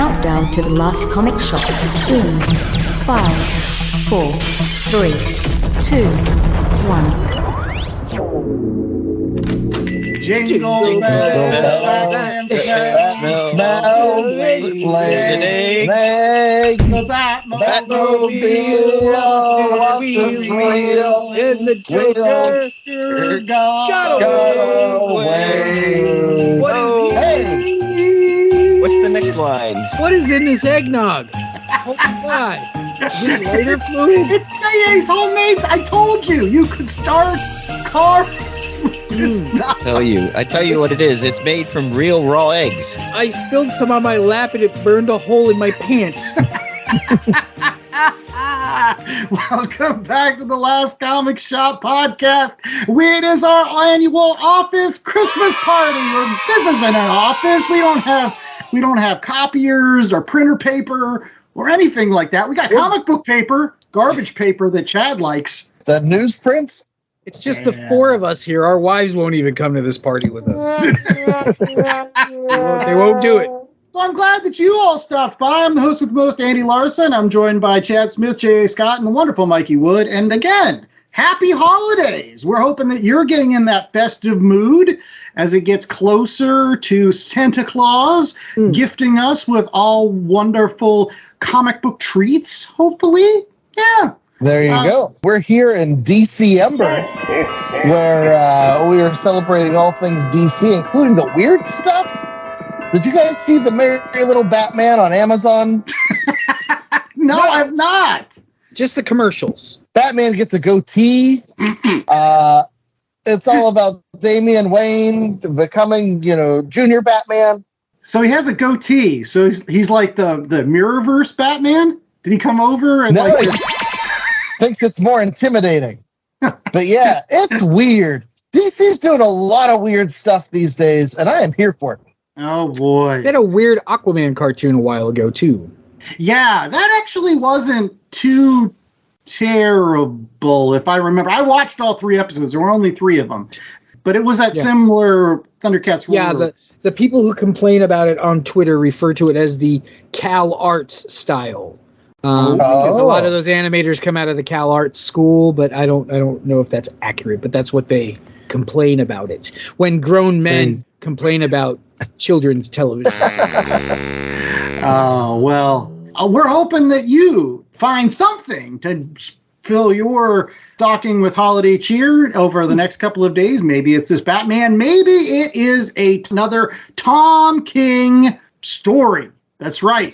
countdown to the last comic shop in 5, 4, 3, 2, 1. Jingle bells and smells like the Batmobile wheel and the Joker got away. What's the next line? What is in this eggnog? Oh my God! Is it lighter fluid? It's J.A.'s homemade. I told you, you could start cars. I tell you what it is. It's made from real raw eggs. I spilled some on my lap and it burned a hole in my pants. Welcome back to the Last Comic Shop podcast. It is our annual office Christmas party. This isn't an office. We don't have copiers or printer paper or anything like that. We got comic book paper, garbage paper that Chad likes. The newsprint? It's just the four of us here. Our wives won't even come to this party with us. They won't do it. Well, I'm glad that you all stopped by. I'm the host with the most, Andy Larson. I'm joined by Chad Smith, J.A. Scott, and the wonderful Mikey Wood. And again, happy holidays. We're hoping that you're getting in that festive mood as it gets closer to Santa Claus gifting us with all wonderful comic book treats, hopefully. Yeah. There you go. We're here in DC Ember, where we are celebrating all things DC, including the weird stuff. Did you guys see the Merry Little Batman on Amazon? No, I've not. Just the commercials. Batman gets a goatee. It's all about Damian Wayne becoming, junior Batman. So he has a goatee. So he's like the Mirrorverse Batman? Did he come over and thinks it's more intimidating. But yeah, it's weird. DC's doing a lot of weird stuff these days, and I am here for it. Oh, boy. They had a weird Aquaman cartoon a while ago, too. Yeah, that actually wasn't too terrible, if I remember. I watched all 3 episodes. There were only 3 of them. But it was that similar Thundercats. Yeah, the people who complain about it on Twitter refer to it as the Cal Arts style. Because a lot of those animators come out of the Cal Arts school, but I don't know if that's accurate, but that's what they complain about it. When grown men complain about children's television. Oh, well, we're hoping that you find something to fill your stocking with holiday cheer over the next couple of days. Maybe it's this Batman. Maybe it is another Tom King story. That's right.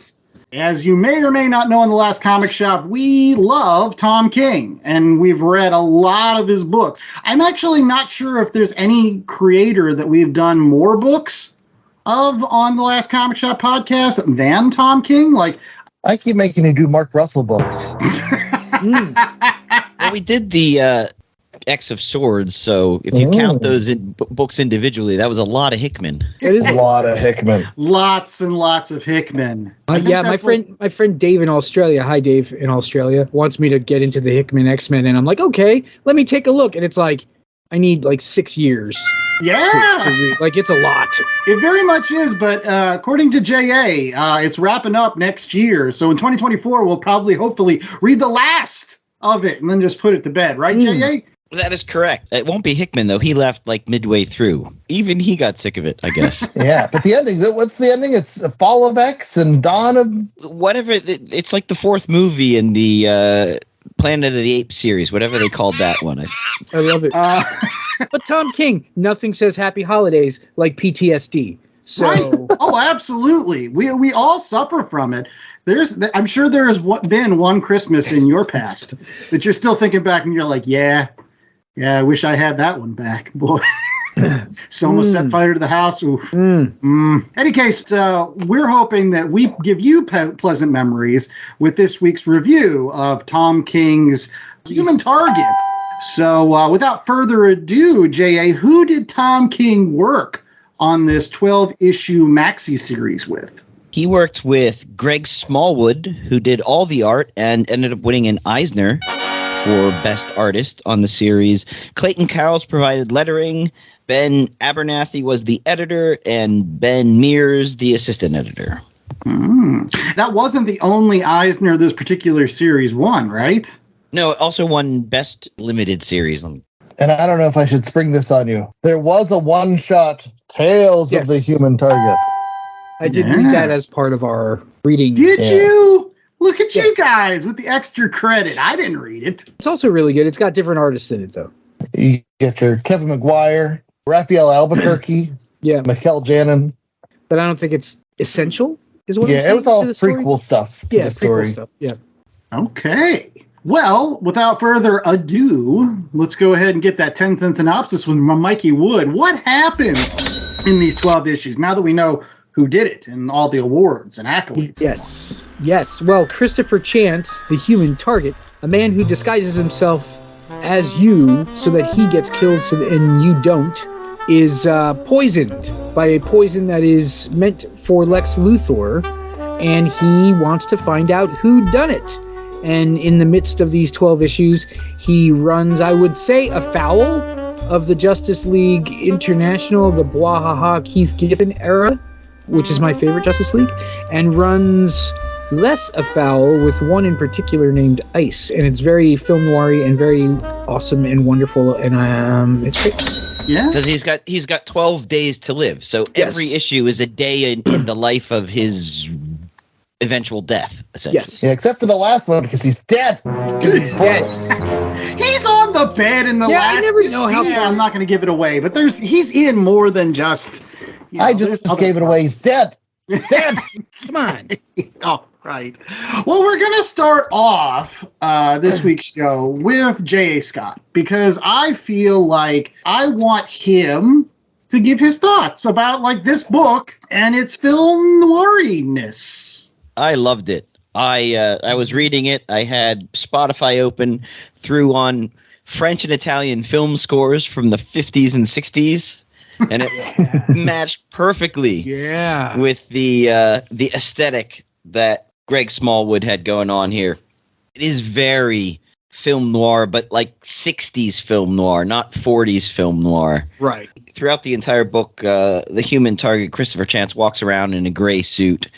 As you may or may not know in the Last Comic Shop, we love Tom King, and we've read a lot of his books. I'm actually not sure if there's any creator that we've done more books of on the Last Comic Shop podcast than Tom King. Like, I keep making you do Mark Russell books. Well, we did the X of Swords, so if you count those books individually, that was a lot of Hickman. It is a lot of Hickman. Lots and lots of Hickman. My friend Dave in Australia, hi Dave in Australia, wants me to get into the Hickman X-Men, and I'm like, okay, let me take a look. And it's like, I need like 6 years. Yeah. To read. Like, it's a lot. It very much is, but according to J.A., it's wrapping up next year. So in 2024, we'll probably, hopefully, read the last of it and then just put it to bed. Right, J.A.? That is correct. It won't be Hickman, though. He left like midway through. Even he got sick of it, I guess. Yeah, but the ending, what's the ending? It's the Fall of X and Dawn of... Whatever. It's like the 4th movie in the Planet of the Apes series, whatever they called that one. I love it. But Tom King, nothing says happy holidays like PTSD. So. Right. Oh, absolutely. We all suffer from it. I'm sure there has been one Christmas in your past that you're still thinking back and you're like, yeah, I wish I had that one back, boy. Someone set fire to the house. Any case, we're hoping that we give you pleasant memories with this week's review of Tom King's Human Target. So without further ado, J.A., who did Tom King work on this 12-issue maxi series with? He worked with Greg Smallwood, who did all the art and ended up winning an Eisner for Best Artist on the series. Clayton Cowles provided lettering. Ben Abernathy was the editor, and Ben Mears the assistant editor. That wasn't the only Eisner this particular series won, right? No, it also won Best Limited Series. And I don't know if I should spring this on you. There was a one-shot Tales of the Human Target. I did read that as part of our reading. Did you? Look at you guys with the extra credit. I didn't read it. It's also really good. It's got different artists in it, though. You get your Kevin McGuire, Raphael Albuquerque, Mikel Janin. But I don't think it's essential, is what it was all prequel stuff to the story. Stuff. Yeah. Okay. Well, without further ado, let's go ahead and get that 10-cent synopsis with Mikey Wood. What happens in these 12 issues now that we know who did it and all the awards and accolades? Yes. Well, Christopher Chance, the human target, a man who disguises himself as you so that he gets killed and you don't, is poisoned by a poison that is meant for Lex Luthor, and he wants to find out who done it. And in the midst of these 12 issues, he runs, I would say, afoul of the Justice League International, the Bwahaha Keith Giffen era, which is my favorite Justice League, and runs less afoul with one in particular named Ice. And it's very film noir-y and very awesome and wonderful, and it's great. Yeah, because he's got 12 days to live, so every issue is a day in the life of his eventual death, essentially. Yes. Yeah, except for the last one because he's dead. He's on the bed in the last. I never know how. I'm not going to give it away, but he's in more than just. I just gave it away. He's dead. He's dead. Come on. Oh, right. Well, we're going to start off this week's show with J.A. Scott because I feel like I want him to give his thoughts about like this book and its film noiriness. I loved it. I was reading it. I had Spotify open, threw on French and Italian film scores from the 50s and 60s, and it matched perfectly with the aesthetic that Greg Smallwood had going on here. It is very film noir, but like 60s film noir, not 40s film noir. Right. Throughout the entire book, the human target, Christopher Chance, walks around in a gray suit,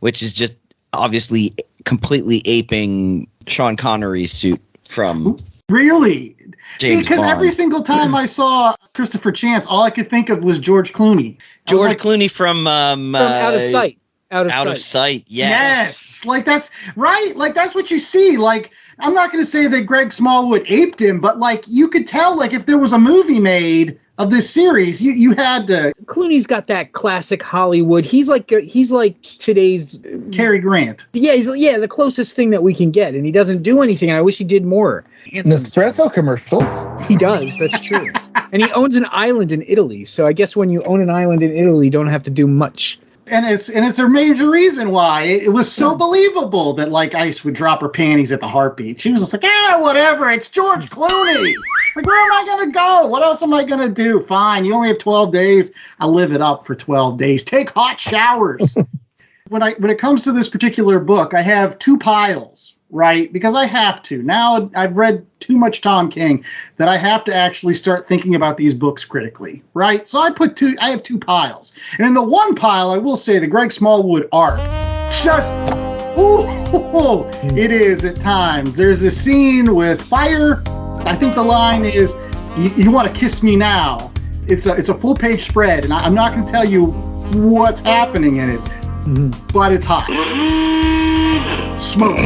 which is just obviously completely aping Sean Connery's suit from Really? James because Bond. Every single time I saw Christopher Chance, all I could think of was George Clooney. Clooney from Out of Sight. Out of Sight. Yes. Like that's right. Like that's what you see. Like I'm not going to say that Greg Smallwood aped him, but like you could tell like if there was a movie made of this series, you had to. Clooney's got that classic Hollywood. He's like today's Cary Grant. Yeah, he's the closest thing that we can get, and he doesn't do anything. And I wish he did more. Nespresso commercials. He does. That's true. And he owns an island in Italy. So I guess when you own an island in Italy, you don't have to do much. And it's a major reason why it was so believable that like Ice would drop her panties at the heartbeat. She was just like, whatever. It's George Clooney. Like, where am I going to go? What else am I going to do? Fine. You only have 12 days. I'll live it up for 12 days. Take hot showers. When it comes to this particular book, I have two piles, right? Because I have to. Now I've read too much Tom King that I have to actually start thinking about these books critically, right? So I have two piles. And in the one pile, I will say the Greg Smallwood art just, it is at times. There's a scene with fire. I think the line is, you want to kiss me now. It's a full page spread, and I'm not going to tell you what's happening in it, but it's hot. Smoke.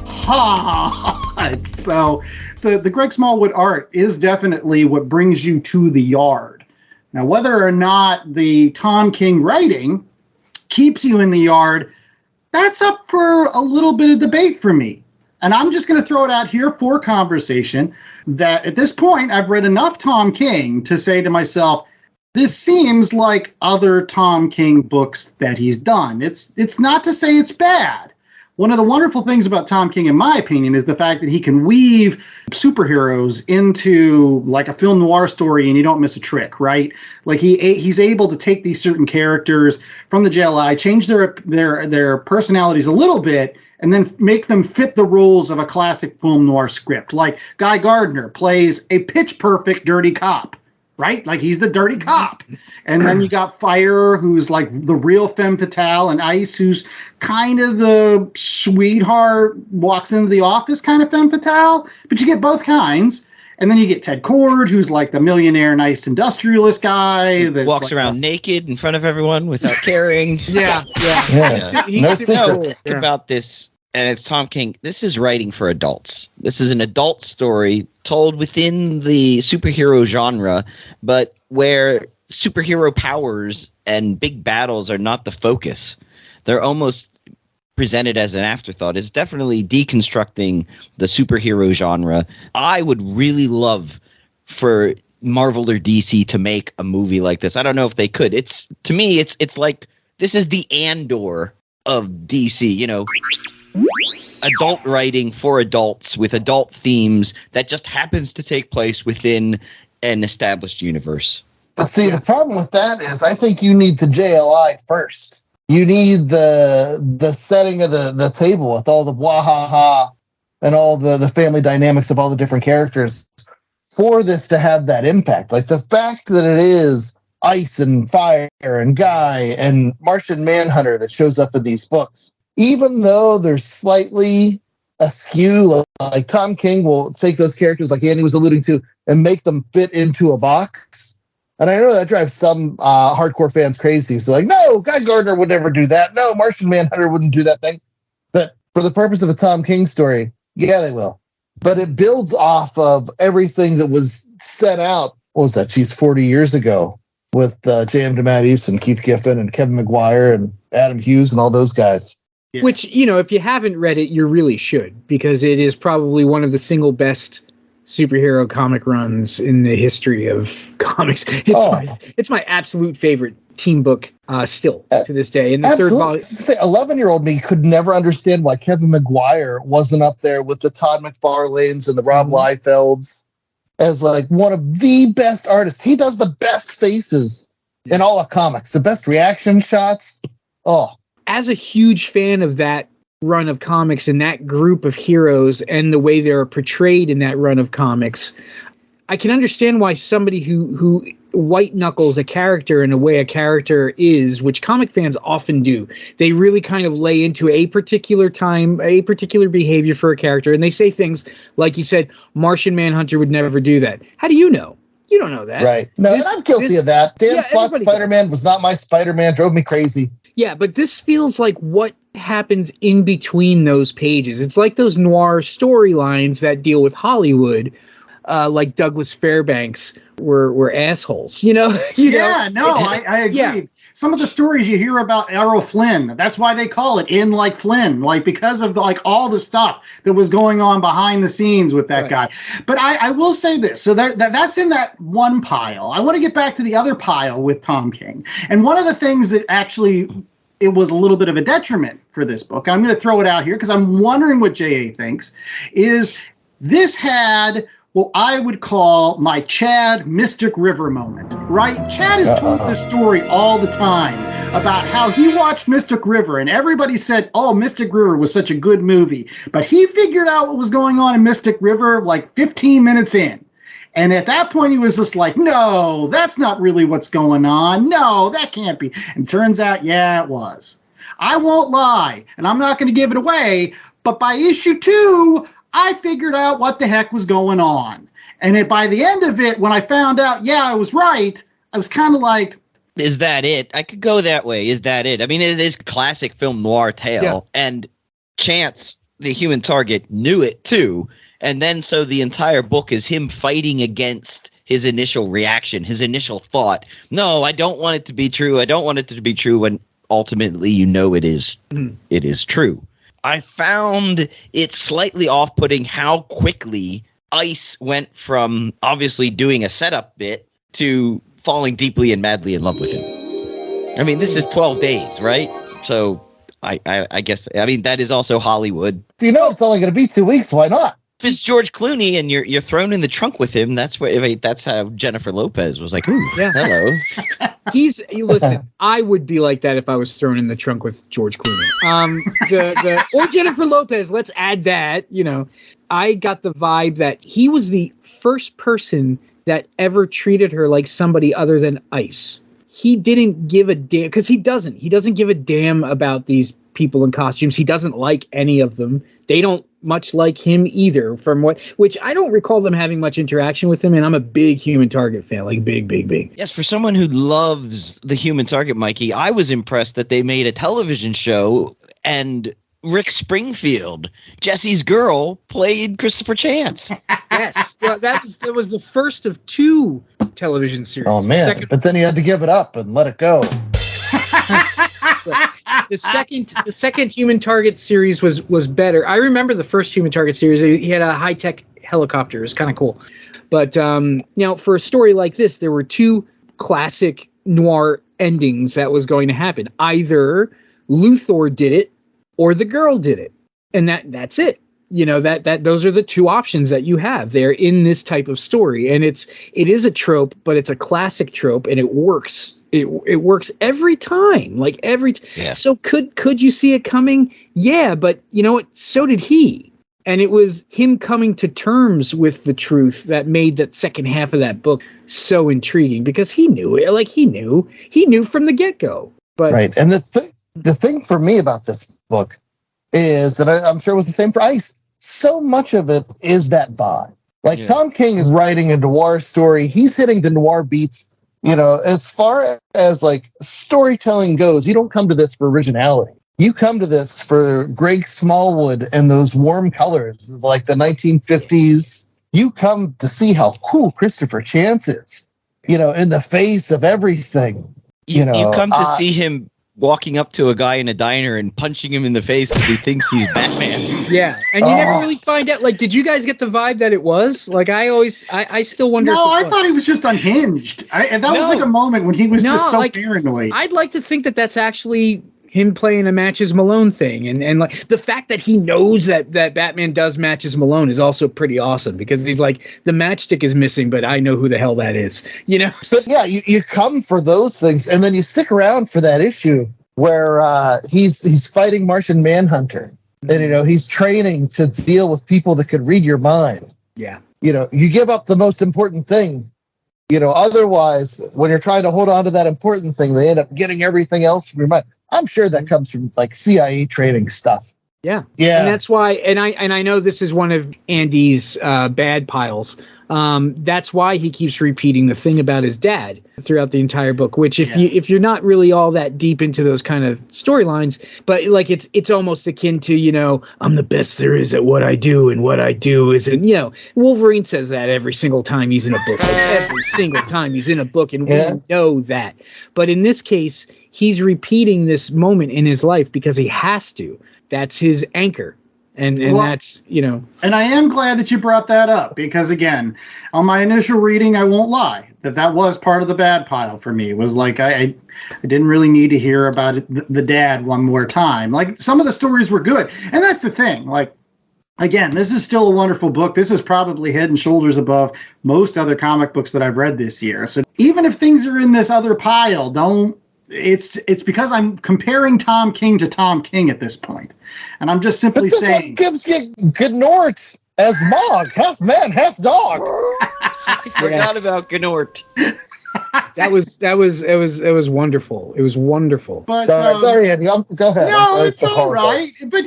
Hot. So the Greg Smallwood art is definitely what brings you to the yard. Now, whether or not the Tom King writing keeps you in the yard, that's up for a little bit of debate for me. And I'm just going to throw it out here for conversation that at this point, I've read enough Tom King to say to myself, this seems like other Tom King books that he's done. It's not to say it's bad. One of the wonderful things about Tom King, in my opinion, is the fact that he can weave superheroes into like a film noir story and you don't miss a trick, right? Like he's able to take these certain characters from the JLI, change their personalities a little bit, and then make them fit the rules of a classic film noir script. Like Guy Gardner plays a pitch-perfect dirty cop, right? Like he's the dirty cop. And then you got Fire, who's like the real femme fatale, and Ice, who's kind of the sweetheart, walks into the office kind of femme fatale. But you get both kinds. And then you get Ted Cord, who's like the millionaire, nice industrialist guy that walks around naked in front of everyone without caring. Yeah. No secrets. Think about this, and it's Tom King. This is writing for adults. This is an adult story told within the superhero genre, but where superhero powers and big battles are not the focus. They're almost presented as an afterthought. Is definitely deconstructing the superhero genre. I would really love for Marvel or DC to make a movie like this. I don't know if they could. It's to me, it's like this is the Andor of DC. You know, adult writing for adults with adult themes that just happens to take place within an established universe. But see, the problem with that is I think you need the JLI first. You need the setting of the table with all the wahaha and all the family dynamics of all the different characters for this to have that impact. Like the fact that it is Ice and Fire and Guy and Martian Manhunter that shows up in these books, even though they're slightly askew, like Tom King will take those characters like Andy was alluding to and make them fit into a box. And I know that drives some hardcore fans crazy. So like, no, Guy Gardner would never do that. No, Martian Manhunter wouldn't do that thing. But for the purpose of a Tom King story, yeah, they will. But it builds off of everything that was set out, what was that, 40 years ago with J.M. DeMatteis and Keith Giffen and Kevin McGuire and Adam Hughes and all those guys. Yeah. Which, you know, if you haven't read it, you really should, because it is probably one of the single best superhero comic runs in the history of comics. It's my absolute favorite team book still to this day. And the third volume. 11-year-old me could never understand why Kevin McGuire wasn't up there with the Todd McFarlanes and the Rob Liefelds as like one of the best artists. He does the best faces in all of comics, the best reaction shots. Oh, as a huge fan of that run of comics and that group of heroes and the way they're portrayed in that run of comics, I can understand why somebody who white knuckles a character in a way a character is, which comic fans often do. They really kind of lay into a particular time, a particular behavior for a character, and they say things like you said, Martian Manhunter would never do that. How do you know? You don't know that. Right. No, I'm guilty of that. Dan Slott's Spider-Man was not my Spider-Man, drove me crazy. Yeah, but this feels like what happens in between those pages. It's like those noir storylines that deal with Hollywood, like Douglas Fairbanks were assholes, you know? I agree. Yeah. Some of the stories you hear about Errol Flynn, that's why they call it In Like Flynn, like because of like all the stuff that was going on behind the scenes with that guy. But I will say this, so that's in that one pile. I want to get back to the other pile with Tom King. And one of the things that actually it was a little bit of a detriment for this book, I'm going to throw it out here because I'm wondering what J.A. thinks, is this had what I would call my Chad Mystic River moment, right? Chad has told this story all the time about how he watched Mystic River and everybody said, oh, Mystic River was such a good movie. But he figured out what was going on in Mystic River like 15 minutes in. And at that point, he was just like, no, that's not really what's going on. No, that can't be. And turns out, yeah, it was. I won't lie, and I'm not going to give it away, but by issue 2, I figured out what the heck was going on. And by the end of it, when I found out, yeah, I was right, I was kind of like, is that it? I could go that way. Is that it? I mean, it is classic film noir tale, and Chance, the human target, knew it too. And then so the entire book is him fighting against his initial reaction, his initial thought. No, I don't want it to be true. I don't want it to be true. When ultimately, you know, it is. It is true. I found it slightly off-putting how quickly Ice went from obviously doing a setup bit to falling deeply and madly in love with him. I mean, this is 12 days, right? So I guess, I mean, that is also Hollywood. You know, it's only going to be 2 weeks. Why not? If it's George Clooney and you're thrown in the trunk with him, that's how Jennifer Lopez was like, ooh, hello. Listen, I would be like that if I was thrown in the trunk with George Clooney. Or Jennifer Lopez, let's add that, you know. I got the vibe that he was the first person that ever treated her like somebody other than Ice. He didn't give a damn, because he doesn't give a damn about these people in costumes. He doesn't like any of them. They don't much like him either, which I don't recall them having much interaction with him, and I'm a big Human Target fan, like big. Yes, for someone who loves the Human Target, Mikey, I was impressed that they made a television show and Rick Springfield, Jesse's girl, played Christopher Chance. Yes, well, that was the first of 2 television series. Oh man! But then he had to give it up and let it go. The second Human Target series was better. I remember the first Human Target series. He had a high-tech helicopter. It was kind of cool. But for a story like this, there were 2 classic noir endings that was going to happen. Either Luthor did it or the girl did it, and that's it. That those are the 2 options that you have there in this type of story, and it is a trope, but it's a classic trope, and it works. It works every time, Yeah. So could you see it coming? Yeah, but you know what? So did he, and it was him coming to terms with the truth that made that second half of that book so intriguing, because he knew it. Like he knew from the get-go. But right, and the thing for me about this book is, and I'm sure it was the same for Ice, so much of it is that vibe. Like, Tom King is writing a noir story. He's hitting the noir beats. As far as like storytelling goes, you don't come to this for originality. You come to this for Greg Smallwood and those warm colors, like the 1950s. You come to see how cool Christopher Chance is, in the face of everything. You come to see him walking up to a guy in a diner and punching him in the face because he thinks he's Batman. Yeah, and you never really find out. Like, did you guys get the vibe that it was? Like, I still wonder. No, I thought he was just unhinged. That was like a moment when he was just so paranoid. I'd like to think that that's actually him playing a Matches Malone thing, and like the fact that he knows that Batman does Matches Malone is also pretty awesome, because he's like, the matchstick is missing, but I know who the hell that is. But yeah, you come for those things, and then you stick around for that issue where he's fighting Martian Manhunter, and he's training to deal with people that could read your mind. Yeah, you give up the most important thing. Otherwise, when you're trying to hold on to that important thing, they end up getting everything else from your mind. I'm sure that comes from like CIA training stuff. Yeah. And that's why, and I know this is one of Andy's bad piles. That's why he keeps repeating the thing about his dad throughout the entire book, which if you're not really all that deep into those kind of storylines, but like it's almost akin to, I'm the best there is at what I do, and what I do isn't, Wolverine says that every single time he's in a book, like every single time he's in a book, and we know that. But in this case, he's repeating this moment in his life because he has to. That's his anchor. And that's, And I am glad that you brought that up, because, again, on my initial reading, I won't lie, that was part of the bad pile for me. It was like I didn't really need to hear about the dad one more time. Like, some of the stories were good. And that's the thing. Like, again, this is still a wonderful book. This is probably head and shoulders above most other comic books that I've read this year. So even if things are in this other pile, it's because I'm comparing Tom King to Tom King at this point. And I'm just simply saying. Gives you Gnort as Mog, half man, half dog. I forgot about Gnort. It was wonderful. It was wonderful. But, sorry, Andy. Go ahead. No, it's all right. But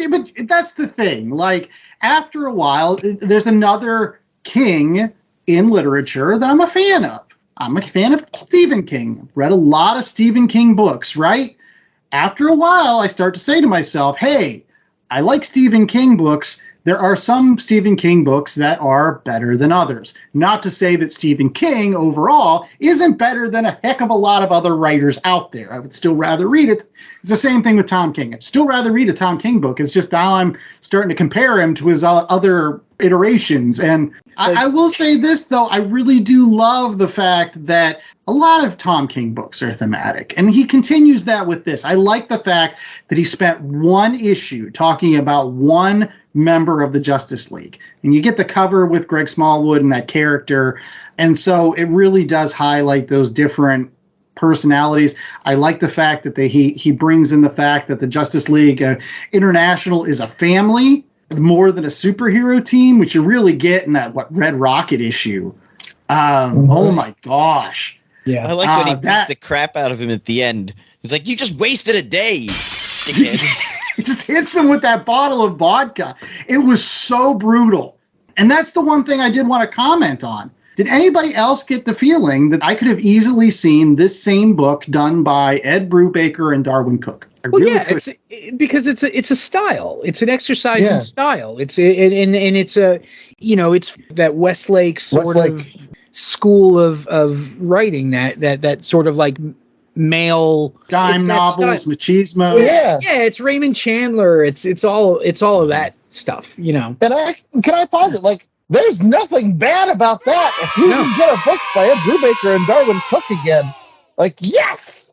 that's the thing. Like, after a while, there's another King in literature that I'm a fan of. I'm a fan of Stephen King. Read a lot of Stephen King books, right? After a while, I start to say to myself, hey, I like Stephen King books. There are some Stephen King books that are better than others. Not to say that Stephen King overall isn't better than a heck of a lot of other writers out there. I would still rather read it. It's the same thing with Tom King. I'd still rather read a Tom King book. It's just now I'm starting to compare him to his other iterations. And I will say this, though. I really do love the fact that a lot of Tom King books are thematic, and he continues that with this. I like the fact that he spent one issue talking about one member of the Justice League, and you get the cover with Greg Smallwood and that character, and so it really does highlight those different personalities. I like the fact that he brings in the fact that the Justice League International is a family more than a superhero team, which you really get in that Red Rocket issue. Oh my gosh. Yeah. I like when he beats the crap out of him at the end. He's like, "You just wasted a day, dickhead." He just hits him with that bottle of vodka. It was so brutal. And that's the one thing I did want to comment on. Did anybody else get the feeling that I could have easily seen this same book done by Ed Brubaker and Darwin Cook? Because it's a style. It's an exercise in style. It's that Westlake sort of school of writing that sort of like male dime novels, machismo. Yeah, it's Raymond Chandler. It's all of that stuff, And can I pause it? Like, there's nothing bad about that. If you can get a book by Ed Brubaker and Darwin Cook again, like, yes.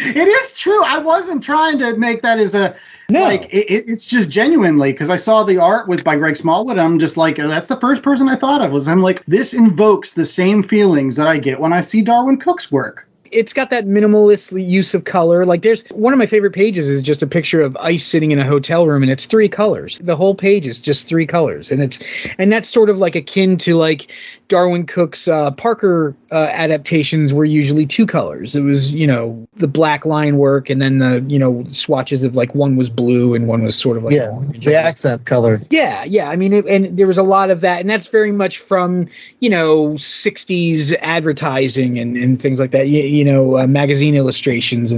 It is true. I wasn't trying to make that as a it's just genuinely because I saw the art by Greg Smallwood. I'm just like, that's the first person I thought of. I'm like, this invokes the same feelings that I get when I see Darwin Cook's work. It's got that minimalist use of color. Like, there's one of my favorite pages is just a picture of Ice sitting in a hotel room, and it's 3 colors. The whole page is just 3 colors, and that's sort of like akin to like Darwin Cook's Parker adaptations were usually 2 colors. It was the black line work, and then the swatches of like one was blue and one was sort of like the accent color. Yeah. I mean, and there was a lot of that, and that's very much from 60s advertising and things like that. Magazine illustrations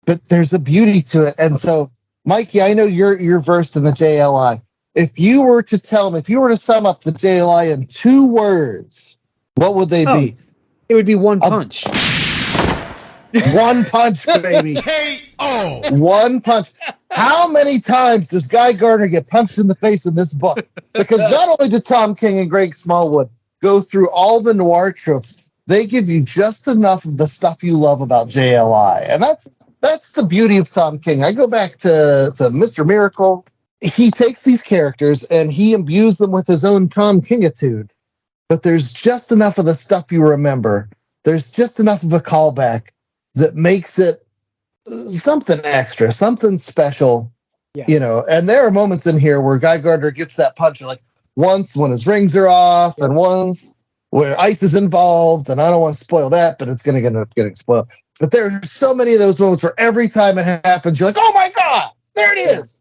but there's a beauty to it. And so, Mikey, I know you're versed in the JLI. If you were to sum up the JLI in 2 words, what would they be? It would be one punch. One punch, baby. K.O. One punch. How many times does Guy Gardner get punched in the face in this book? Because not only did Tom King and Greg Smallwood go through all the noir tropes, they give you just enough of the stuff you love about JLI. And that's the beauty of Tom King. I go back to Mr. Miracle. He takes these characters and he imbues them with his own Tom King-itude. But there's just enough of the stuff you remember. There's just enough of a callback that makes it something extra, something special, And there are moments in here where Guy Gardner gets that punch, like once when his rings are off, and once where Ice is involved, and I don't want to spoil that, but it's going to end up getting spoiled. But there are so many of those moments where every time it happens, you're like, oh my God, there it is.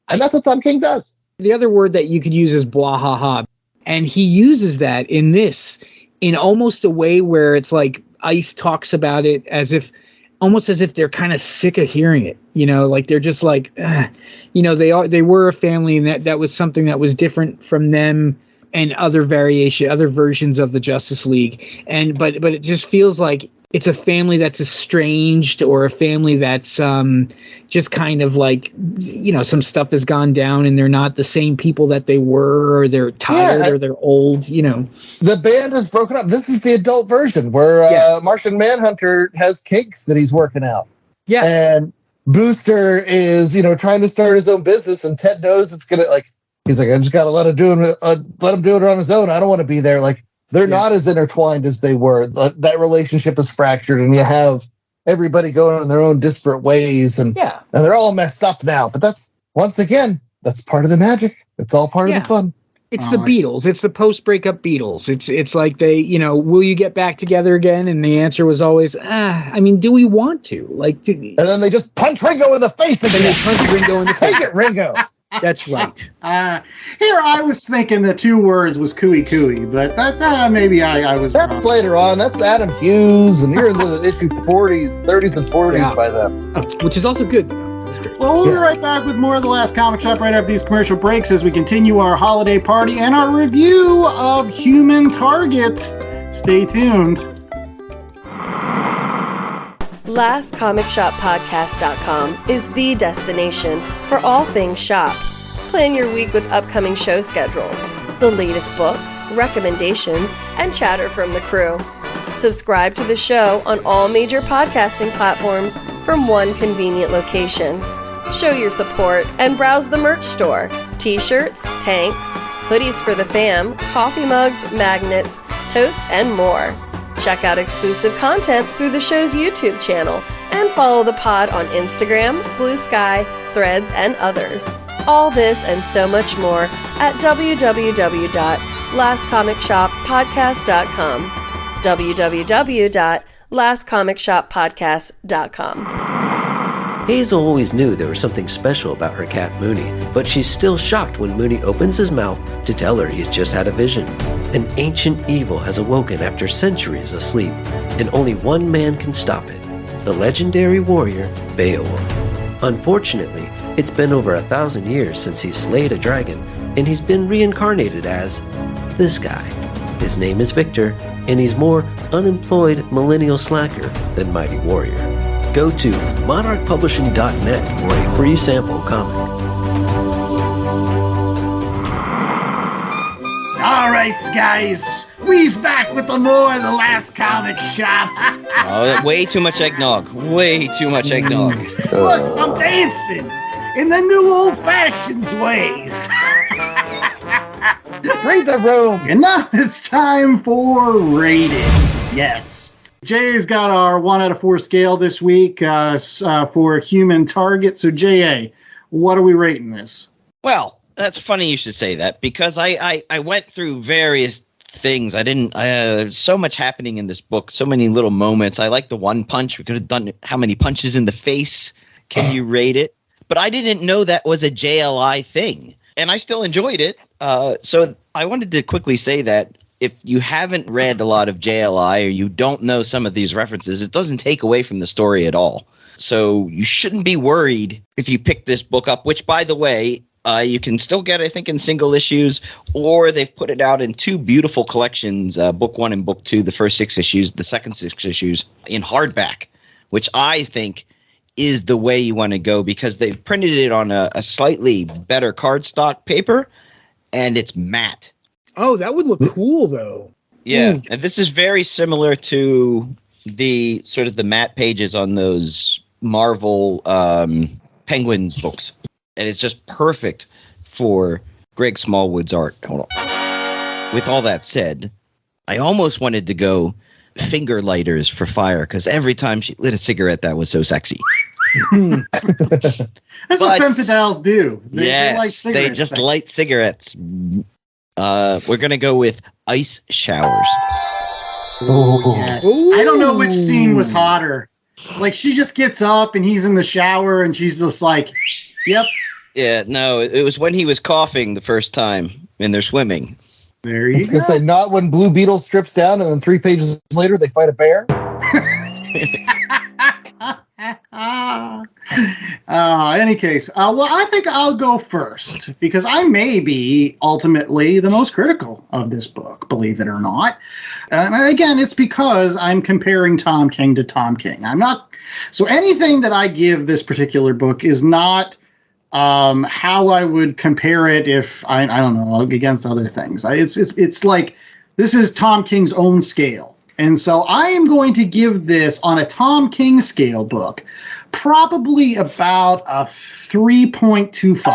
And that's what Tom King does. The other word that you could use is blah, ha, ha. And he uses that in this in almost a way where it's like Ice talks about it almost as if they're kind of sick of hearing it, like they're just like, they were a family, and that was something that was different from them and other versions of the Justice League. But it just feels like it's a family that's estranged, or a family that's just kind of like, some stuff has gone down and they're not the same people that they were, or they're tired, or they're old, The band is broken up. This is the adult version where Martian Manhunter has kinks that he's working out. Yeah. And Booster is, trying to start his own business, and Ted knows it's going to, he's like, I just got to let him do it on his own. I don't want to be there. Like, they're not as intertwined as they were. That relationship is fractured, and you have everybody going in their own disparate ways, and they're all messed up now. But that's part of the magic. It's all part of the fun. It's the Beatles. It's the post-breakup Beatles. It's like they, will you get back together again? And the answer was always, do we want to? And then they just punch Ringo in the face again. They punch Ringo in the face. Take it, Ringo. That's right. Here I was thinking the 2 words was cooey cooey, but that maybe I was wrong. That's later on. That's Adam Hughes, and you're in the issue 30s and 40s by then. Which is also good. Well, we'll be right back with more of the Last Comic Shop right after these commercial breaks as we continue our holiday party and our review of Human Target. Stay tuned. LastComicShopPodcast.com is the destination for all things shop. Plan your week with upcoming show schedules, the latest books, recommendations, and chatter from the crew. Subscribe to the show on all major podcasting platforms from one convenient location. Show your support and browse the merch store. T-shirts, tanks, hoodies for the fam, coffee mugs, magnets, totes, and more. Check out exclusive content through the show's YouTube channel and follow the pod on Instagram, Blue Sky, Threads, and others. All this and so much more at www.lastcomicshoppodcast.com. www.lastcomicshoppodcast.com. Hazel always knew there was something special about her cat Mooney, but she's still shocked when Mooney opens his mouth to tell her he's just had a vision. An ancient evil has awoken after centuries of sleep, and only one man can stop it, the legendary warrior Beowulf. Unfortunately, it's been over 1,000 years since he slayed a dragon, and he's been reincarnated as this guy. His name is Victor, and he's more unemployed millennial slacker than mighty warrior. Go to monarchpublishing.net for a free sample comic. All right, guys, we's back with the more of the Last Comic Shop. Oh, way too much eggnog. Way too much eggnog. Look, some dancing in the new old-fashioned ways. Read the room. And now it's time for ratings. Yes. Jay's got our 1 out of 4 scale this week for Human Target. So, J.A., what are we rating this? Well, that's funny you should say that, because I went through various things. There's so much happening in this book, so many little moments. I like the one punch. We could have done how many punches in the face can you rate it? But I didn't know that was a JLI thing, and I still enjoyed it. So I wanted to quickly say that if you haven't read a lot of JLI or you don't know some of these references, it doesn't take away from the story at all. So you shouldn't be worried if you pick this book up, which, by the way, you can still get, I think, in single issues, or they've put it out in 2 beautiful collections, book 1 and book 2, the first 6 issues, the second 6 issues in hardback, which I think is the way you want to go, because they've printed it on a slightly better cardstock paper, and it's matte. Oh, that would look cool, though. Yeah, and this is very similar to the sort of the matte pages on those Marvel Penguins books. And it's just perfect for Greg Smallwood's art. Hold on. With all that said, I almost wanted to go finger lighters for fire, because every time she lit a cigarette, that was so sexy. That's what femme fatales do. They just light cigarettes. We're going to go with ice showers. Oh, yes. Ooh. I don't know which scene was hotter. Like, she just gets up and he's in the shower and she's just like, yep. Yeah, no, it was when he was coughing the first time and they're swimming. There you go. I was going to say, not when Blue Beetle strips down and then 3 pages later they fight a bear. Any case, well, I think I'll go first, because I may be ultimately the most critical of this book, believe it or not. And again, it's because I'm comparing Tom King to Tom King. I'm not. So anything that I give this particular book is not how I would compare it if I don't know, against other things. It's like this is Tom King's own scale. And so I am going to give this, on a Tom King scale book, probably about a 3.25.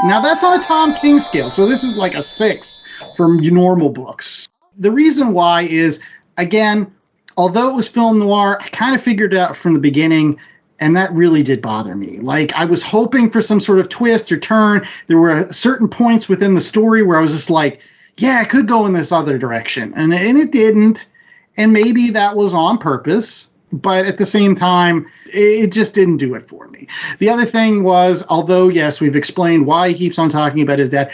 Now, that's on a Tom King scale, so this is like a 6 from normal books. The reason why is, again, although it was film noir, I kind of figured out from the beginning, and that really did bother me. Like, I was hoping for some sort of twist or turn. There were certain points within the story where I was just like, yeah, it could go in this other direction. And it didn't. And maybe that was on purpose, but at the same time, it just didn't do it for me. The other thing was, although, yes, we've explained why he keeps on talking about his dad,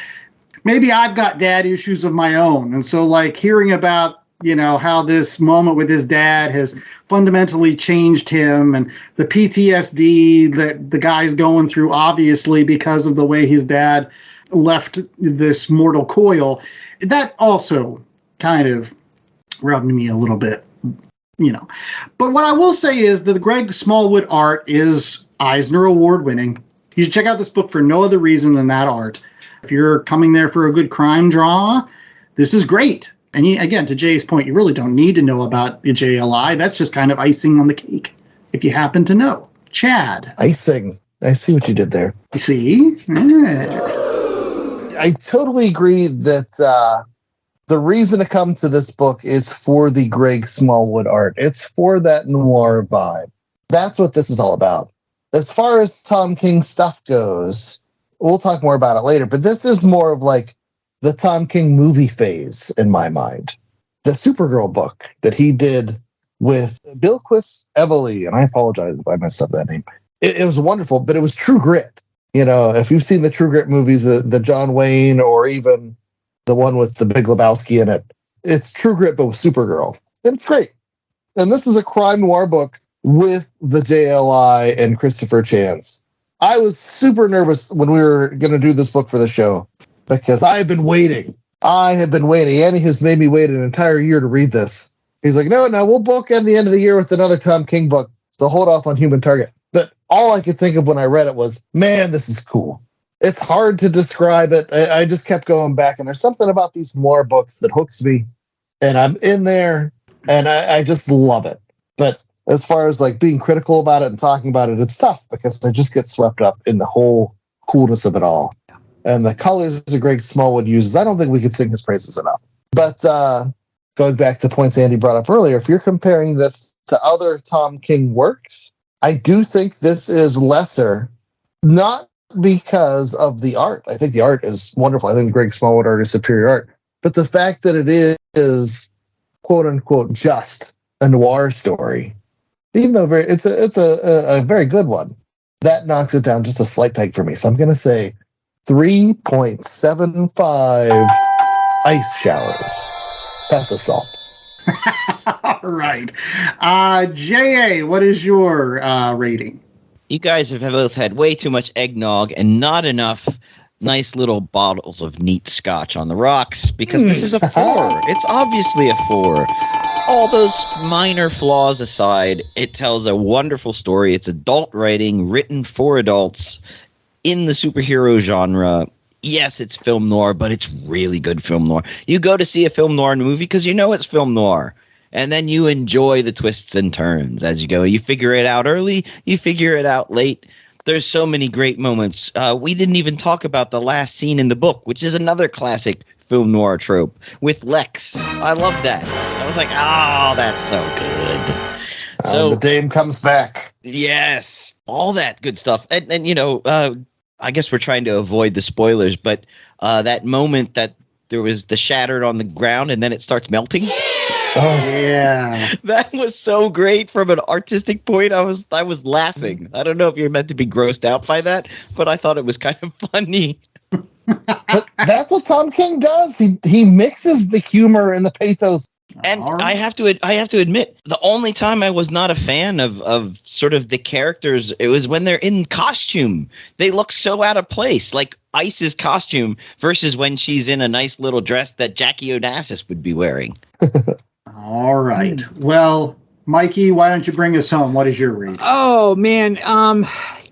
maybe I've got dad issues of my own. And so, like, hearing about, you know, how this moment with his dad has fundamentally changed him, and the PTSD that the guy's going through, obviously, because of the way his dad left this mortal coil, that also kind of rubbed me a little bit, you know. But what I will say is that the Greg Smallwood art is Eisner Award winning. You should check out this book for no other reason than that art. If you're coming there for a good crime drama, this is great. And again, to Jay's point, you really don't need to know about the JLI. That's just kind of icing on the cake, if you happen to know. Chad. Icing. I see what you did there. You see? Yeah. I totally agree that the reason to come to this book is for the Greg Smallwood art. It's for that noir vibe. That's what this is all about. As far as Tom King stuff goes, we'll talk more about it later, but this is more of like the Tom King movie phase in my mind. The Supergirl book that he did with Bilquis Evely, and I apologize if I messed up that name. It was wonderful, but it was True Grit. You know, if you've seen the True Grit movies, the John Wayne or even the one with the Big Lebowski in it, it's True Grit but with Supergirl. And it's great. And this is a crime noir book with the JLI and Christopher Chance. I was super nervous when we were going to do this book for the show because I have been waiting. Annie has made me wait an entire year to read this. He's like, no, we'll bookend the end of the year with another Tom King book, so hold off on Human Target. But all I could think of when I read it was, man, this is cool. It's hard to describe it. I just kept going back, and there's something about these noir books that hooks me, and I'm in there, and I just love it. But as far as like being critical about it and talking about it, it's tough because I just get swept up in the whole coolness of it all. And the colors that Greg Smallwood uses, I don't think we could sing his praises enough. But going back to the points Andy brought up earlier, if you're comparing this to other Tom King works, I do think this is lesser, not because of the art. I think the art is wonderful. I think Greg Smallwood art is superior art. But the fact that it is, quote unquote, just a noir story, even though it's a very good one, that knocks it down just a slight peg for me. So I'm going to say 3.75 ice showers. Pass the salt. All right. J.A., what is your rating? You guys have both had way too much eggnog and not enough nice little bottles of neat scotch on the rocks because this is a 4. It's obviously a 4. All those minor flaws aside, it tells a wonderful story. It's adult writing written for adults in the superhero genre. Yes, it's film noir, but it's really good film noir. You go to see a film noir movie because you know it's film noir. And then you enjoy the twists and turns as you go. You figure it out early. You figure it out late. There's so many great moments. We didn't even talk about the last scene in the book, which is another classic film noir trope with Lex. I love that. I was like, oh, that's so good. So the dame comes back. Yes, all that good stuff. And you know, I guess we're trying to avoid the spoilers, but that moment that there was the shattered on the ground and then it starts melting. Oh yeah, that was so great from an artistic point. I was laughing. I don't know if you're meant to be grossed out by that, but I thought it was kind of funny. But that's what Tom King does. He mixes the humor and the pathos. And I have to admit, the only time I was not a fan of sort of the characters, it was when they're in costume. They look so out of place, like Ice's costume versus when she's in a nice little dress that Jackie Onassis would be wearing. All right. Well, Mikey, why don't you bring us home? What is your rating? Oh, man.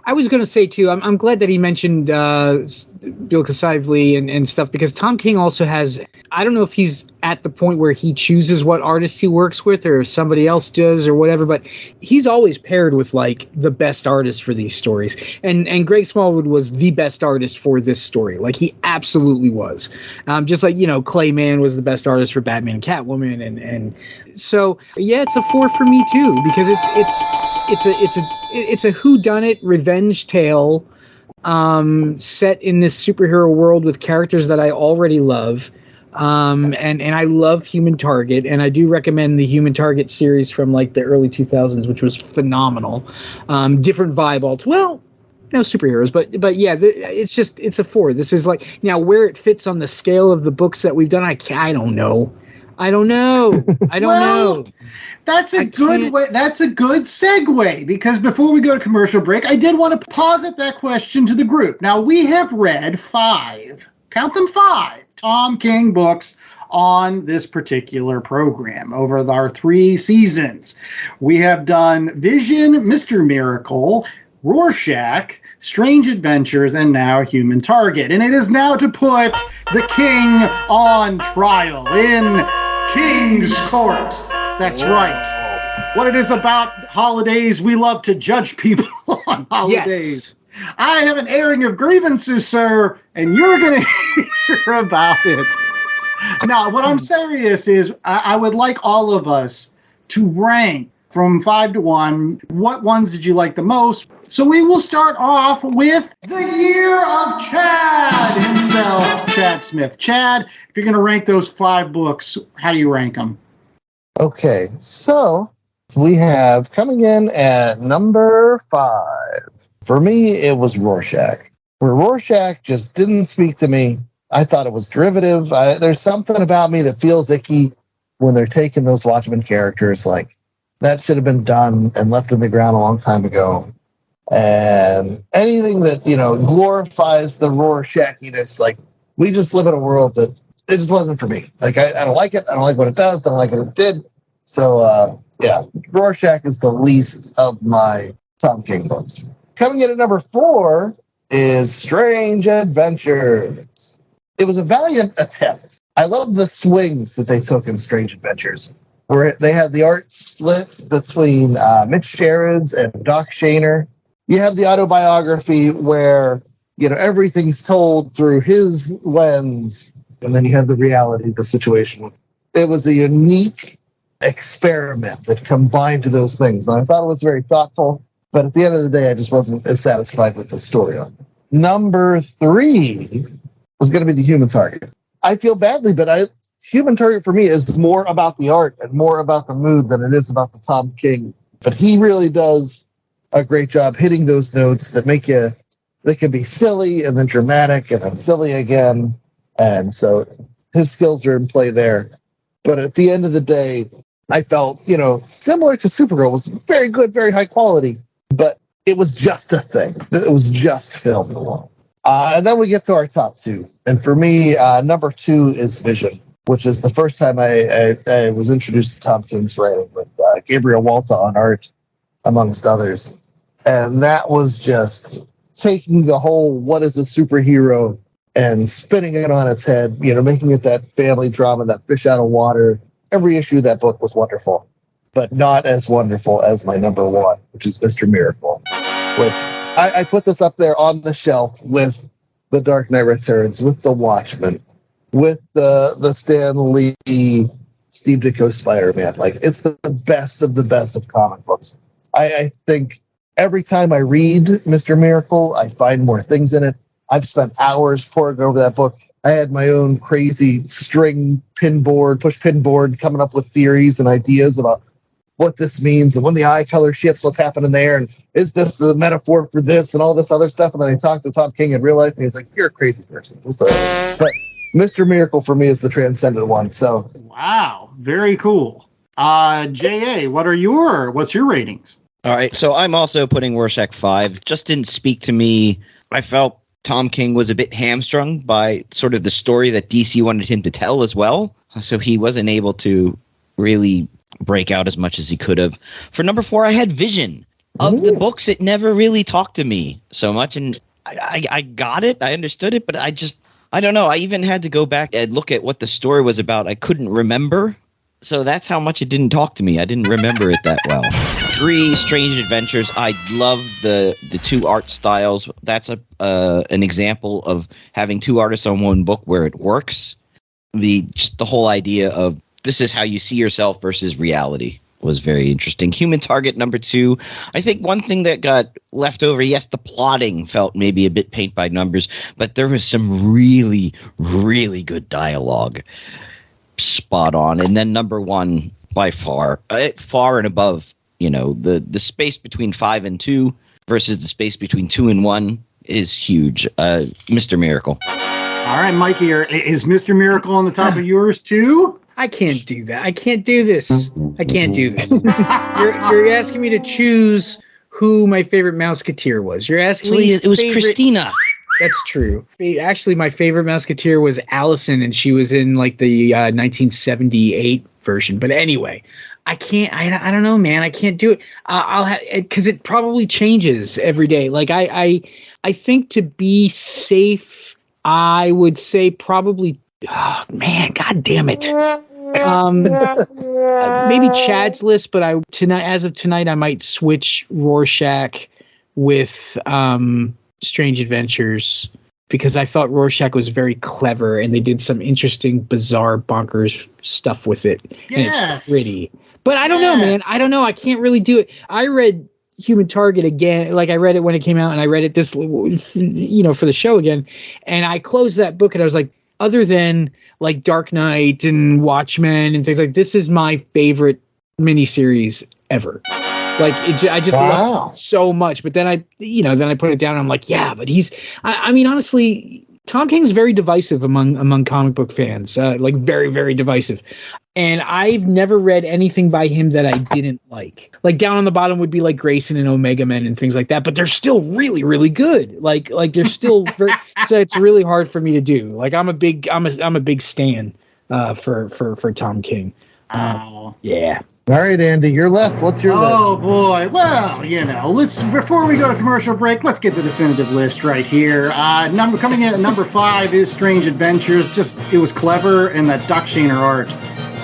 I was going to say, too, I'm glad that he mentioned Bill Casively and stuff, because Tom King also has, I don't know if he's at the point where he chooses what artist he works with or if somebody else does or whatever, but he's always paired with, like, the best artist for these stories. And Greg Smallwood was the best artist for this story. Like, he absolutely was. Just like, you know, Clayman was the best artist for Batman and Catwoman. And so, yeah, it's a 4 for me, too, because it's a whodunit revenge tale set in this superhero world with characters that I already love. And I love Human Target, and I do recommend the Human Target series from like the early 2000s, which was phenomenal. Different vibe, well, no superheroes, but yeah, it's a 4. This is like, now where it fits on the scale of the books that we've done, I don't know. I don't know. That's a good way. That's a good segue, because before we go to commercial break, I did want to posit that question to the group. Now, we have read 5, count them 5, Tom King books on this particular program over our 3 seasons. We have done Vision, Mr. Miracle, Rorschach, Strange Adventures, and now Human Target. And it is now to put the King on trial in King's Court. That's right. What it is about holidays, we love to judge people on holidays. Yes. I have an airing of grievances, sir, and you're going to hear about it. Now, what I'm serious is I would like all of us to rank from 5 to 1. What ones did you like the most? So we will start off with the year of Chad himself, Chad Smith. Chad, if you're going to rank those 5 books, how do you rank them? Okay, so we have coming in at number 5. For me, it was Rorschach. Where Rorschach just didn't speak to me. I thought it was derivative. There's something about me that feels icky when they're taking those Watchmen characters. Like, that should have been done and left in the ground a long time ago. And anything that, glorifies the Rorschachiness, like, we just live in a world that it just wasn't for me. Like, I don't like it. I don't like what it does. I don't like what it did. So, Rorschach is the least of my Tom King books. Coming in at number 4 is Strange Adventures. It was a valiant attempt. I love the swings that they took in Strange Adventures, where they had the art split between Mitch Gerads and Doc Shaner. You have the autobiography where, everything's told through his lens, and then you have the reality of the situation. It was a unique experiment that combined those things, and I thought it was very thoughtful, but at the end of the day, I just wasn't as satisfied with the story on it. Number 3 was going to be The Human Target. I feel badly, but Human Target for me is more about the art and more about the mood than it is about the Tom King. But he really does a great job hitting those notes that they can be silly and then dramatic and then silly again. And so his skills are in play there. But at the end of the day, I felt, similar to Supergirl, was very good, very high quality, but it was just a thing. It was just filmed alone. And then we get to our top 2. And for me, number 2 is Vision, which is the first time I was introduced to Tom King's writing with Gabriel Walta on art, amongst others. And that was just taking the whole what is a superhero and spinning it on its head, making it that family drama, that fish out of water. Every issue of that book was wonderful, but not as wonderful as my number 1, which is Mr. Miracle, which I put this up there on the shelf with The Dark Knight Returns, with The Watchmen, with the Stan Lee, Steve Ditko Spider-Man. Like, it's the best of the best of comic books. I think every time I read Mr. Miracle, I find more things in it. I've spent hours poring over that book. I had my own crazy string push pin board, coming up with theories and ideas about what this means and when the eye color shifts, what's happening there, and is this a metaphor for this and all this other stuff. And then I talked to Tom King in real life, and he's like, "You're a crazy person." But Mr. Miracle for me is the transcendent one. So wow, very cool. J.A., what's your ratings? All right, so I'm also putting Rorschach 5. Just didn't speak to me. I felt Tom King was a bit hamstrung by sort of the story that DC wanted him to tell as well. So he wasn't able to really break out as much as he could have. For number 4, I had Vision. Of the books, it never really talked to me so much, and I got it, I understood it, but I don't know. I even had to go back and look at what the story was about. I couldn't remember, so that's how much it didn't talk to me. I didn't remember it that well. 3, Strange Adventures. I love the 2 art styles. That's an example of having 2 artists on one book where it works. Just the whole idea of this is how you see yourself versus reality was very interesting. Human Target number 2. I think one thing that got left over, yes, the plotting felt maybe a bit paint by numbers, but there was some really, really good dialogue. Spot on. And then number 1, by far and above, the space between 5 and 2 versus the space between 2 and 1 is huge. Mr. Miracle. All right, Mikey, is Mr. Miracle on the top of yours too? I can't do that. I can't do this. I can't do this. You're asking me to choose who my favorite Mouseketeer was. You're asking me. It was Christina. That's true. Actually, my favorite Mouseketeer was Allison, and she was in like the 1978 version. But anyway, I can't. I don't know, man. I can't do it. I'll have because it probably changes every day. Like I think to be safe, I would say probably. Oh man, god damn it. Maybe Chad's list, but as of tonight, I might switch Rorschach with Strange Adventures because I thought Rorschach was very clever and they did some interesting, bizarre, bonkers stuff with it. Yes. And it's pretty. But I don't know, man. I don't know. I can't really do it. I read Human Target again. Like I read it when it came out, and I read it this, you know, for the show again. And I closed that book, and I was like, other than like Dark Knight and Watchmen and things like, this is my favorite miniseries ever. Like I just love it so much. But then I put it down. And I'm like, yeah, but I mean, honestly, Tom King's very divisive among comic book fans. Like very, very divisive. And I've never read anything by him that I didn't like. Like down on the bottom would be like Grayson and Omega Men and things like that. But they're still really, really good. Like they're still very. So it's really hard for me to do. Like I'm a big stan for Tom King. Yeah. All right, Andy, you're left. What's your list? Oh boy. Well, you know, before we go to commercial break, let's get the definitive list right here. Coming in at number 5 is Strange Adventures. Just it was clever, and that Duck Shaner art.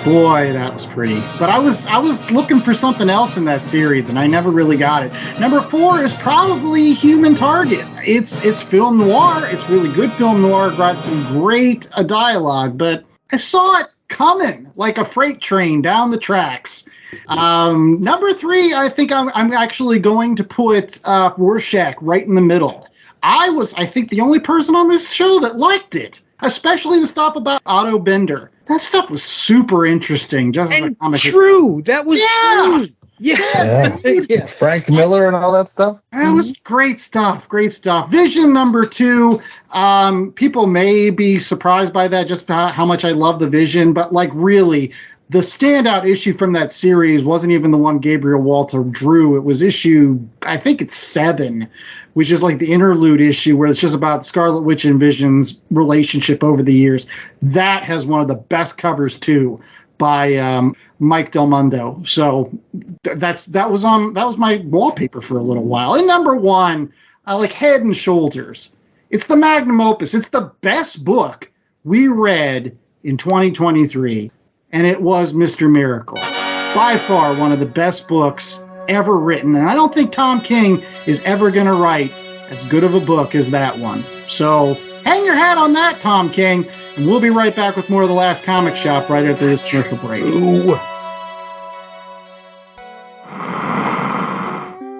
Boy, that was pretty. But I was looking for something else in that series, and I never really got it. Number 4 is probably Human Target. It's film noir. It's really good film noir. Got some great dialogue, but I saw it coming like a freight train down the tracks. Number 3, I think I'm actually going to put Rorschach right in the middle. I think the only person on this show that liked it, especially the stuff about Otto Bender. That stuff was super interesting. Just and as a comic. True. That was true. Yeah. Frank Miller and all that stuff. That was great stuff. Great stuff. Vision number 2. People may be surprised by that, just how much I love the Vision, but like really, the standout issue from that series wasn't even the one Gabriel Walter drew. It was issue, I think it's 7, which is like the interlude issue where it's just about Scarlet Witch and Vision's relationship over the years. That has one of the best covers too, by Mike Del Mundo. So that was my wallpaper for a little while. And number 1, I like Head and Shoulders. It's the magnum opus. It's the best book we read in 2023. And it was Mr. Miracle. By far one of the best books ever written. And I don't think Tom King is ever going to write as good of a book as that one. So hang your hat on that, Tom King. And we'll be right back with more of The Last Comic Shop right after this commercial break. Ooh.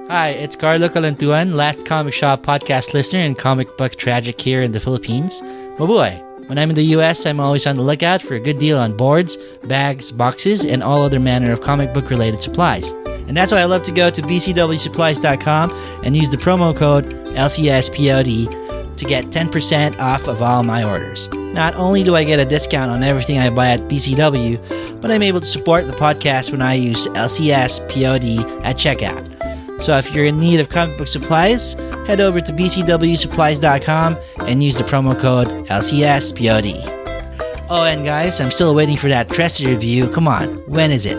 Hi, it's Carlo Calantuan, Last Comic Shop podcast listener and comic book tragic here in the Philippines. Mabuhay! When I'm in the US, I'm always on the lookout for a good deal on boards, bags, boxes, and all other manner of comic book related supplies. And that's why I love to go to bcwsupplies.com and use the promo code LCSPOD to get 10% off of all my orders. Not only do I get a discount on everything I buy at BCW, but I'm able to support the podcast when I use LCSPOD at checkout. So if you're in need of comic book supplies, head over to bcwsupplies.com and use the promo code LCSPOD. Oh, and guys, I'm still waiting for that Tressie review. Come on, when is it?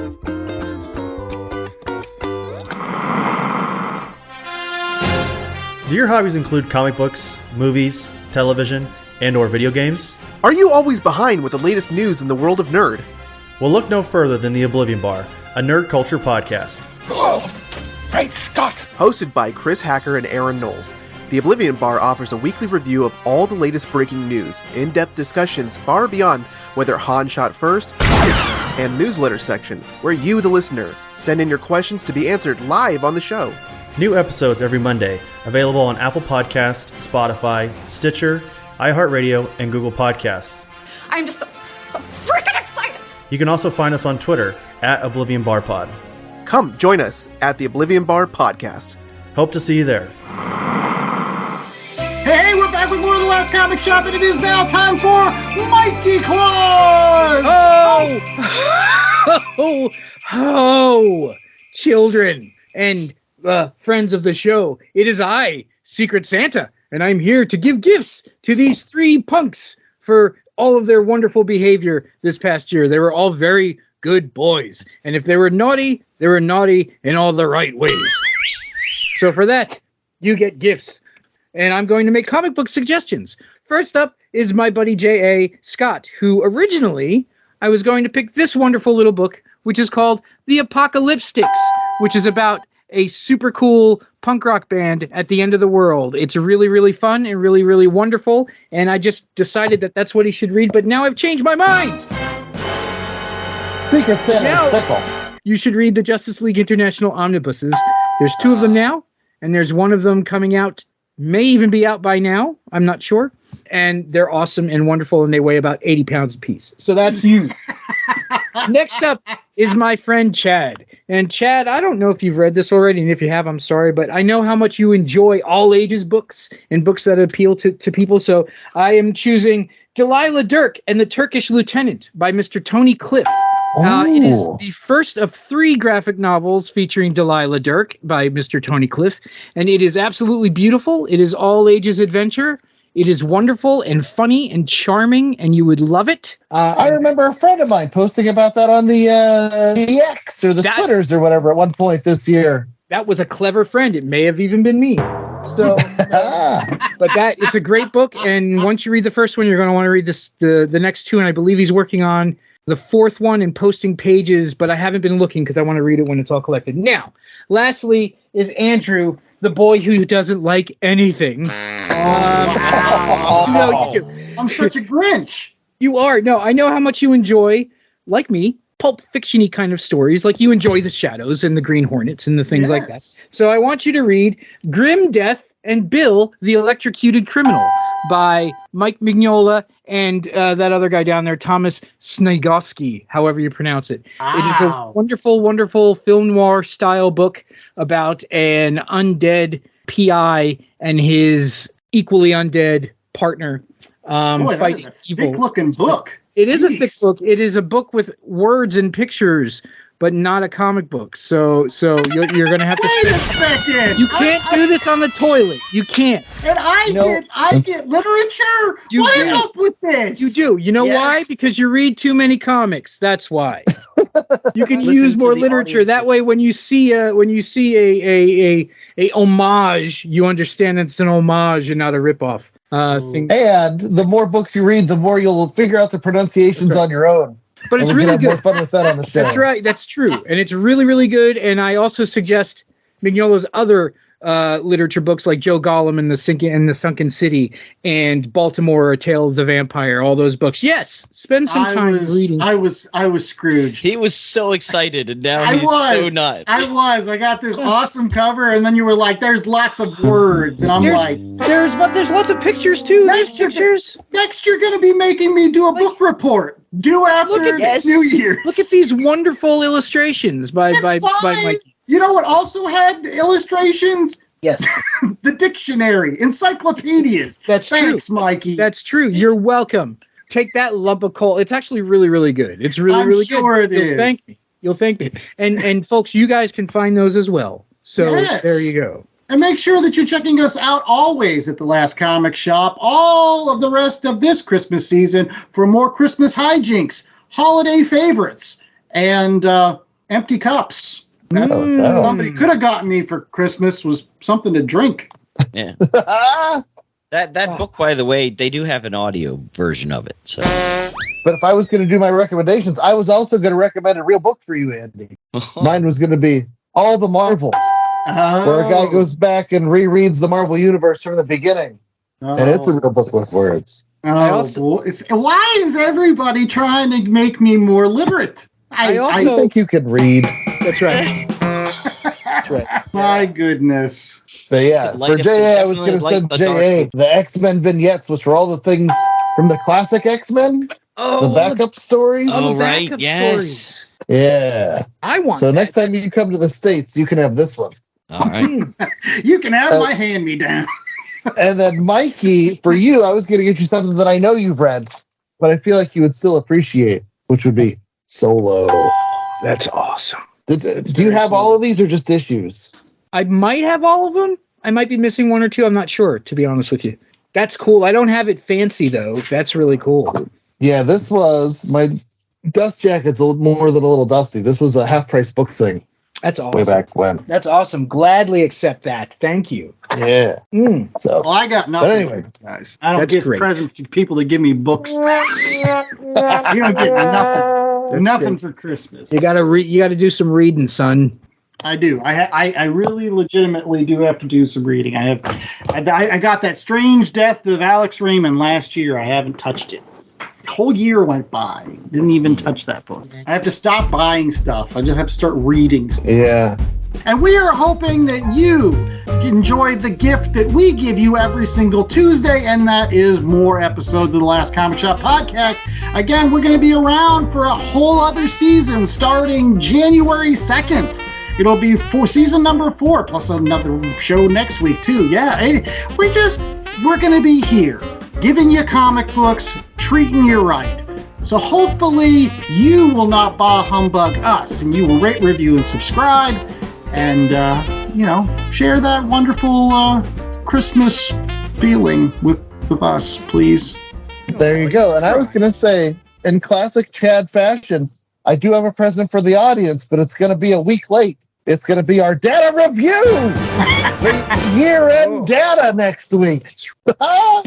Do your hobbies include comic books, movies, television, and or video games? Are you always behind with the latest news in the world of nerd? Well, look no further than the Oblivion Bar, a nerd culture podcast. Great Scott! Hosted by Chris Hacker and Aaron Knowles, the Oblivion Bar offers a weekly review of all the latest breaking news, in-depth discussions far beyond whether Han shot first, and newsletter section, where you, the listener, send in your questions to be answered live on the show. New episodes every Monday, available on Apple Podcasts, Spotify, Stitcher, iHeartRadio, and Google Podcasts. I'm just so freaking excited! You can also find us on Twitter, @OblivionBarPod. Come join us at the Oblivion Bar Podcast. Hope to see you there. Hey, we're back with more of The Last Comic Shop, and it is now time for Mikey Claus! Oh, children and friends of the show. It is I, Secret Santa, and I'm here to give gifts to these 3 punks for all of their wonderful behavior this past year. They were all very good boys. And if they were naughty in all the right ways. So for that, you get gifts. And I'm going to make comic book suggestions. First up is my buddy J.A. Scott, who originally I was going to pick this wonderful little book, which is called The Apocalyptics, which is about a super cool punk rock band at the end of the world. It's really, really fun and really, really wonderful. And I just decided that that's what he should read. But now I've changed my mind. Secret Santa is fickle. You should read the Justice League International Omnibuses. There's 2 of them now, and there's one of them coming out, may even be out by now. I'm not sure. And they're awesome and wonderful, and they weigh about 80 pounds apiece. So that's huge. Next up is my friend Chad. And Chad, I don't know if you've read this already, and if you have, I'm sorry, but I know how much you enjoy all ages books and books that appeal to people. So I am choosing Delilah Dirk and the Turkish Lieutenant by Mr. Tony Cliff. It is the first of 3 graphic novels featuring Delilah Dirk by Mr. Tony Cliff, and it is absolutely beautiful. It is all ages adventure. It is wonderful and funny and charming, and you would love it. I remember a friend of mine posting about that on the X or the Twitters or whatever at one point this year. That was a clever friend. It may have even been me. So, but it's a great book, and once you read the first one, you're going to want to read the next 2, and I believe he's working on the 4th one and posting pages, but I haven't been looking because I want to read it when it's all collected. Now, lastly is Andrew, the boy who doesn't like anything. No, you do. I'm such a Grinch. You are. No, I know how much you enjoy, like me, pulp fiction-y kind of stories. Like you enjoy The Shadows and The Green Hornets and the things like that. So I want you to read Grim Death and Bill, the Electrocuted Criminal by Mike Mignola and that other guy down there, Thomas Snagowski, however you pronounce it. Wow. It is a wonderful, wonderful film noir style book about an undead PI and his equally undead partner fighting evil. Thick-looking book. It is a thick book. It is a book with words and pictures, but not a comic book. So you're going to have to. Wait a second. You can't do this on the toilet. You can't. And I get literature. What is up with this? You do. You know why? Because you read too many comics. That's why. You can use more literature. That way, when you see a homage, you understand that it's an homage and not a ripoff. And the more books you read, the more you'll figure out the pronunciations on your own. But it's really good. More fun with that on the show. That's right. That's true. And it's really, really good. And I also suggest Mignola's other literature books like Joe Gollum and the Sunken City and Baltimore, A Tale of the Vampire, all those books. Yes, spend some time reading. I was Scrooge. He was so excited, and now he's so not. I got this awesome cover, and then you were like, "There's lots of words," and there's lots of pictures too. Next you're going to be making me do a book report. After New Year's. Look at these wonderful illustrations by Mikey. You know what also had illustrations? Yes. The dictionary, encyclopedias. Thanks, true. Mikey. That's true. You're welcome. Take that lump of coal. It's actually really, really good. It's really, really good. I'm sure it is. Thank me. You'll thank me. And folks, you guys can find those as well. So there you go. And make sure that you're checking us out always at the Last Comic Shop, all of the rest of this Christmas season for more Christmas hijinks, holiday favorites, and empty cups. Somebody could have gotten me for Christmas was something to drink. Yeah. That book, by the way, they do have an audio version of it. So. But if I was going to do my recommendations, I was also going to recommend a real book for you, Andy. Mine was going to be All the Marvels, where a guy goes back and rereads the Marvel Universe from the beginning. And it's a real book with words. Why is everybody trying to make me more literate? I think you can read. That's right. That's right. My goodness. But yeah, for JA, I was going to send JA the X-Men vignettes, which were all the things from the classic X-Men, the backup stories. Oh, right. Yes. Yeah. I want So next time you come to the States, you can have this one. All right. You can have my hand-me-down. And then Mikey, for you, I was going to get you something that I know you've read, but I feel like you would still appreciate, which would be Solo. That's awesome. Do you have all of these or just issues? I might have all of them. I might be missing one or two. I'm not sure, to be honest with you. That's cool. I don't have it fancy, though. That's really cool. Yeah, this was my dust jacket's more than a little dusty. This was a half-price book thing. That's awesome. Way back when. That's awesome. Gladly accept that. Thank you. Yeah. So, I got nothing. But anyway, guys. I don't give presents to people that give me books. You don't get nothing. Nothing for Christmas. You gotta do some reading, son. I do. I really legitimately do have to do some reading. I got that Strange Death of Alex Raymond last year. I haven't touched it. The whole year went by. Didn't even touch that book. I have to stop buying stuff. I just have to start reading stuff. Yeah. And we are hoping that you enjoyed the gift that we give you every single Tuesday, and that is more episodes of the Last Comic Shop podcast. Again, we're going to be around for a whole other season starting January 2nd. It'll be for season number 4, plus another show next week, too. Yeah, we're going to be here, giving you comic books, treating you right. So hopefully you will not bah humbug us, and you will rate, review, and subscribe, and, share that wonderful Christmas feeling with us, please. There you go. And I was going to say, in classic Chad fashion, I do have a present for the audience, but it's going to be a week late. It's going to be our data review. Year-end data next week. We are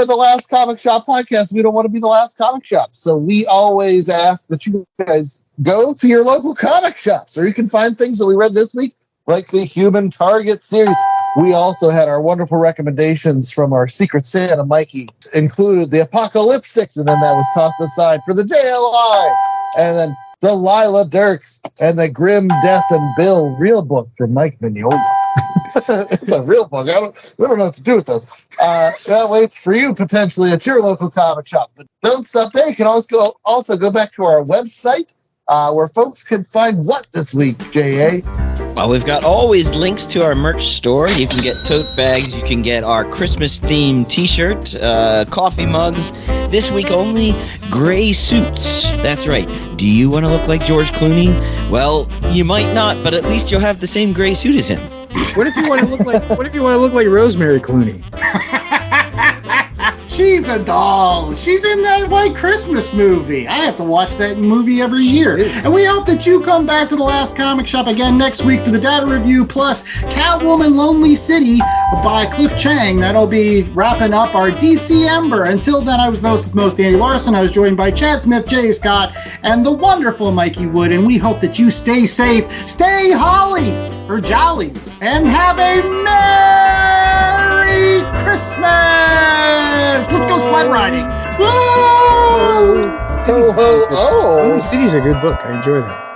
the Last Comic Shop podcast. We don't want to be the last comic shop. So we always ask that you guys go to your local comic shops, or you can find things that we read this week, like the Human Target series. We also had our wonderful recommendations from our Secret Santa Mikey, included the Apocalyptics, and then that was tossed aside for the JLI. And then Delilah Dirks and the Grim Death and Bill real book from Mike Mignola. It's a real book. We don't know what to do with those. That waits for you potentially at your local comic shop. But don't stop there. You can also go back to our website where folks can find what this week, J.A.? Well, we've got always links to our merch store. You can get tote bags. You can get our Christmas-themed T-shirt, coffee mugs. This week only, gray suits. That's right. Do you want to look like George Clooney? Well, you might not, but at least you'll have the same gray suit as him. What if you want to look like? What if you want to look like Rosemary Clooney? She's a doll. She's in that White Christmas movie. I have to watch that movie every year. And we hope that you come back to the Last Comic Shop again next week for the data review, plus Catwoman Lonely City by Cliff Chang. That'll be wrapping up our DC Ember. Until then, I was the host with most, Andy Larson. I was joined by Chad Smith, Jay Scott, and the wonderful Mikey Wood. And we hope that you stay safe, stay holly or jolly, and have a Merry Christmas! Let's go sled riding! Woo! Lonely City's a good book. I enjoy that.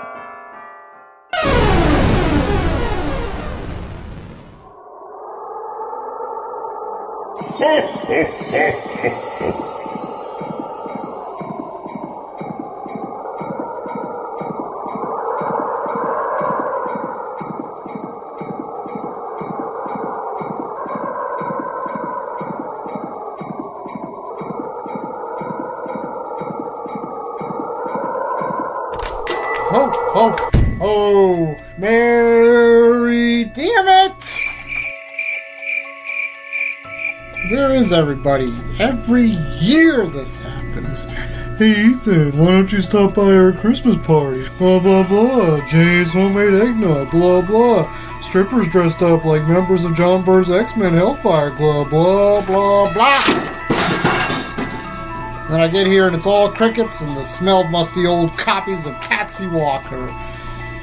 Oh, Mary, damn it! Where is everybody? Every year this happens. Hey Ethan, why don't you stop by our Christmas party? Blah blah blah, Jay's homemade eggnog, blah blah. Strippers dressed up like members of John Byrne's X-Men Hellfire Club, blah blah blah. Then I get here and it's all crickets and the smell of musty old copies of Patsy Walker.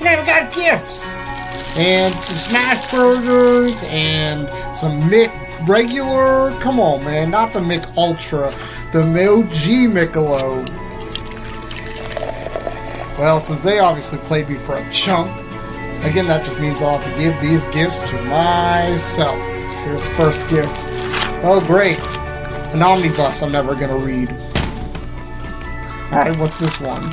And I've got gifts! And some smash burgers and some Mick regular. Come on, man, not the Mick Ultra. The OG Michelob. Well, since they obviously played me for a chump, again, that just means I'll have to give these gifts to myself. Here's the first gift. Oh, great. An omnibus I'm never going to read. Alright, what's this one?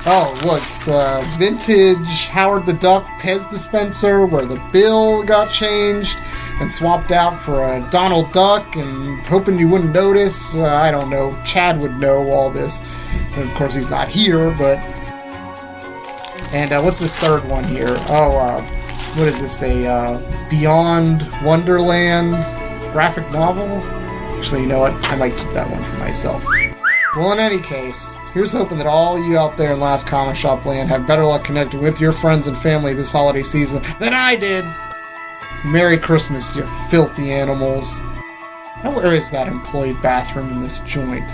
Oh, look, it's a vintage Howard the Duck Pez dispenser where the bill got changed and swapped out for a Donald Duck, and hoping you wouldn't notice. I don't know. Chad would know all this. And of course, he's not here, but... And what's this third one here? Oh, what is this? A Beyond Wonderland graphic novel? Actually, you know what? I might keep that one for myself. Well, in any case, here's hoping that all you out there in Last Comic Shop land have better luck connecting with your friends and family this holiday season than I did. Merry Christmas, you filthy animals. Now, where is that employee bathroom in this joint?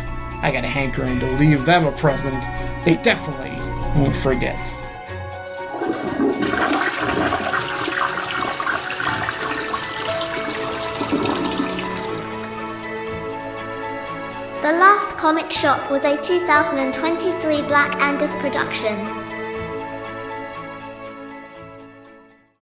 I got a hankering to leave them a present they definitely won't forget. The Last Comic Shop was a 2023 Black Angus production.